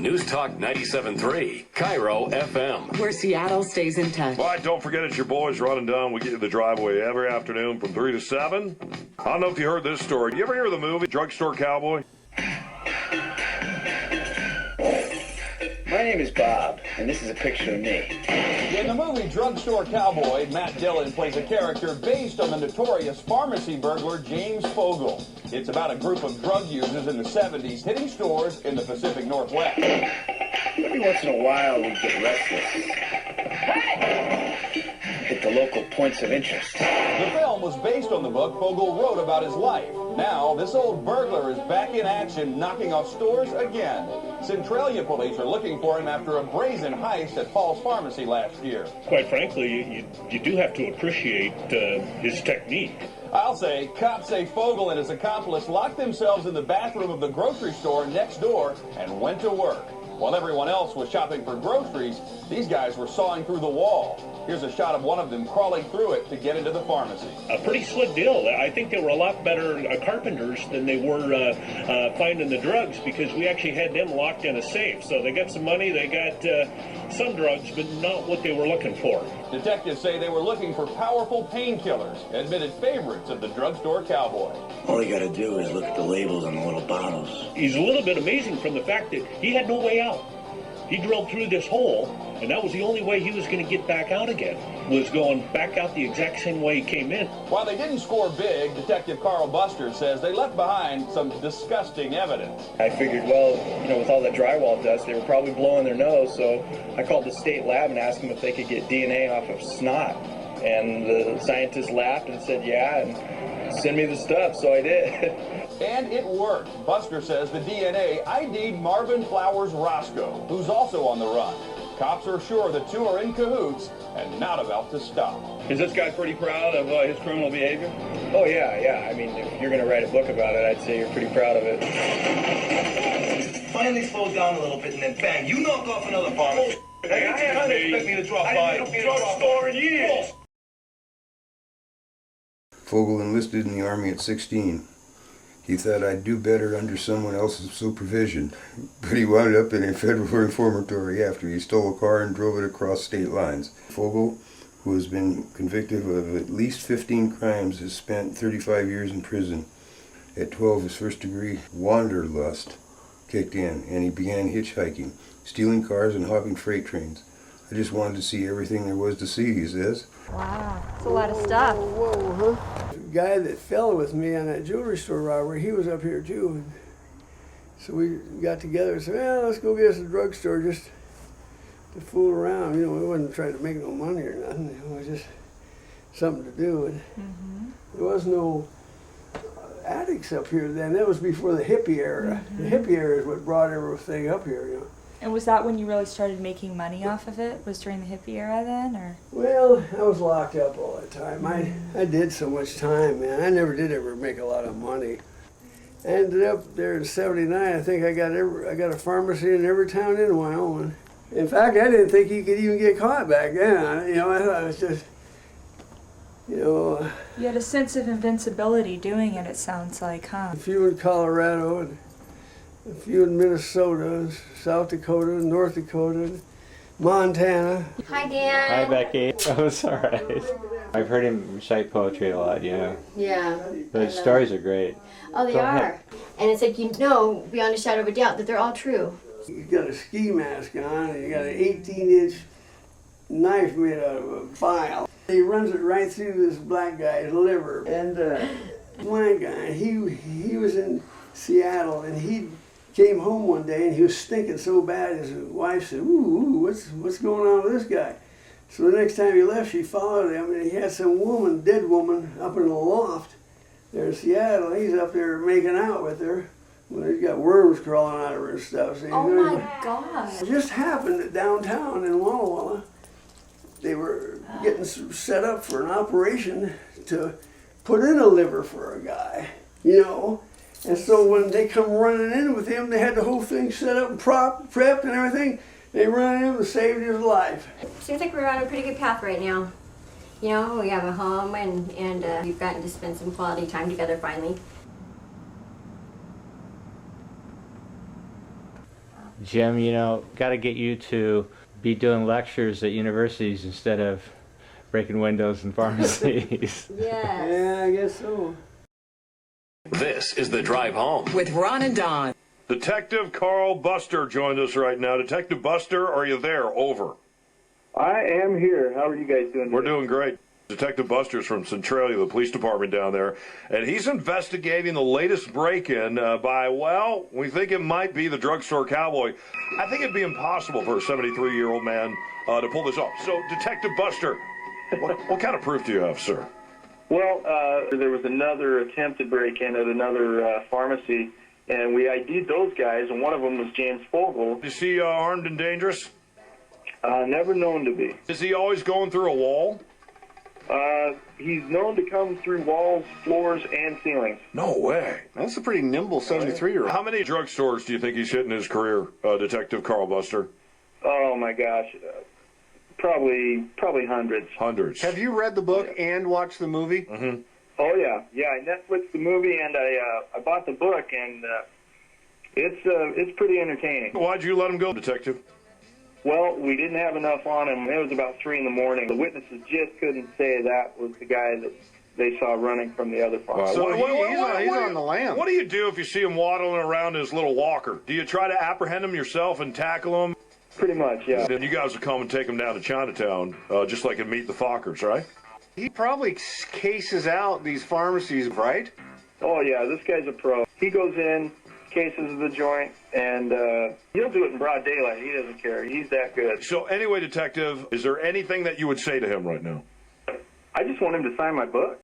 News Talk 97.3, Cairo FM. Where Seattle stays in touch. All right, don't forget it's your boys running down. We get you the driveway every afternoon from 3 to 7. I don't know if you heard this story. You ever hear of the movie Drugstore Cowboy? My name is Bob, and this is a picture of me. In the movie Drugstore Cowboy, Matt Dillon plays a character based on the notorious pharmacy burglar James Fogle. It's about a group of drug users in the 70s hitting stores in the Pacific Northwest. Every once in a while, we get restless. Hit the local points of interest. The film was based on the book Fogle wrote about his life. Now, this old burglar is back in action, knocking off stores again. Centralia police are looking for him after a brazen heist at Paul's Pharmacy last year. Quite frankly, you do have to appreciate his technique. I'll say, cops say Fogle and his accomplice locked themselves in the bathroom of the grocery store next door and went to work. While everyone else was shopping for groceries, these guys were sawing through the wall. Here's a shot of one of them crawling through it to get into the pharmacy. A pretty slick deal. I think they were a lot better carpenters than they were finding the drugs, because we actually had them locked in a safe. So they got some money, they got some drugs, but not what they were looking for. Detectives say they were looking for powerful painkillers, admitted favorites of the Drugstore Cowboy. All you gotta do is look at the labels on the little bottles. He's a little bit amazing from the fact that he had no way out. He drilled through this hole, and that was the only way he was going to get back out again, was going back out the exact same way he came in. While they didn't score big, Detective Carl Buster says they left behind some disgusting evidence. I figured, well, with all that drywall dust, they were probably blowing their nose, so I called the state lab and asked them if they could get DNA off of snot. And the scientists laughed and said, yeah, and send me the stuff, so I did. And it worked. Buster says the DNA ID'd Marvin Flowers Roscoe, who's also on the run. Cops are sure the two are in cahoots and not about to stop. Is this guy pretty proud of his criminal behavior? Oh, yeah. I mean, if you're going to write a book about it, I'd say you're pretty proud of it. Finally slowed down a little bit, and then bang, you knock off another pharmacy. Hey, I didn't expect me to drop by a drugstore in years. Fogle enlisted in the Army at 16. He thought I'd do better under someone else's supervision, but he wound up in a federal reformatory after he stole a car and drove it across state lines. Fogle, who has been convicted of at least 15 crimes, has spent 35 years in prison. At 12, his first-degree wanderlust kicked in, and he began hitchhiking, stealing cars and hopping freight trains. I just wanted to see everything there was to see, he says. Wow, that's a lot of stuff. Whoa, huh? The guy that fell with me on that jewelry store robbery, he was up here too. And so we got together and said, well, let's go get us a drugstore just to fool around. We wasn't trying to make no money or nothing. It was just something to do. And there was no addicts up here then. That was before the hippie era. The hippie era is what brought everything up here, And was that when you really started making money off of it? Was during the hippie era then, or? Well, I was locked up all the time. I did so much time, man. I never did ever make a lot of money. I ended up there in '79. I think I got a pharmacy in every town in Wyoming. In fact, I didn't think you could even get caught back then. I thought it was just, You had a sense of invincibility doing it sounds like, huh? A few in Colorado and a few in Minnesota, South Dakota, North Dakota, Montana. Hi, Dan. Hi, Becky. Oh, it's all right. I've heard him recite poetry a lot, Yeah. The stories are great. Oh, they are. And it's like, beyond a shadow of a doubt that they're all true. You got a ski mask on, and you got an 18-inch knife made out of a file. He runs it right through this black guy's liver. And one guy, he was in Seattle, and he came home one day and he was stinking so bad his wife said, ooh, what's going on with this guy? So the next time he left, she followed him, and he had some dead woman up in the loft there in Seattle. He's up there making out with her. Well, he's got worms crawling out of her and stuff. So oh my God. It just happened that downtown in Walla Walla, they were getting set up for an operation to put in a liver for a guy, And so when they come running in with him, they had the whole thing set up and prepped and everything. They run in and saved his life. Seems like we're on a pretty good path right now. We have a home and we've gotten to spend some quality time together finally. Jim, you know, got to get you to be doing lectures at universities instead of breaking windows in pharmacies. Yeah, I guess so. This is The Drive Home with Ron and Don. Detective Carl Buster joins us right now. Detective Buster, are you there? Over. I am here. How are you guys doing today? We're doing great. Detective Buster's from Centralia, the police department down there, and he's investigating the latest break-in by, well, we think it might be the Drugstore Cowboy. I think it'd be impossible for a 73-year-old man to pull this off. So, Detective Buster, what kind of proof do you have, sir? Well, there was another attempted break-in at another pharmacy, and we ID'd those guys, and one of them was James Fogle. Is he armed and dangerous? Never known to be. Is he always going through a wall? He's known to come through walls, floors, and ceilings. No way. That's a pretty nimble 73-year-old. How many drugstores do you think he's hit in his career, Detective Carl Buster? Oh, my gosh. Probably hundreds. Hundreds. Have you read the book and watched the movie? Mm-hmm. Oh, yeah. Yeah, I Netflixed the movie, and I bought the book, and it's pretty entertaining. Why'd you let him go, Detective? Well, we didn't have enough on him. It was about 3 in the morning. The witnesses just couldn't say that was the guy that they saw running from the other farm. So he's on the lam. What do you do if you see him waddling around his little walker? Do you try to apprehend him yourself and tackle him? Pretty much, yeah. Then you guys will come and take him down to Chinatown, just like in Meet the Fockers, right? He probably cases out these pharmacies, right? Oh, yeah, this guy's a pro. He goes in, cases the joint, and he'll do it in broad daylight. He doesn't care. He's that good. So anyway, Detective, is there anything that you would say to him right now? I just want him to sign my book.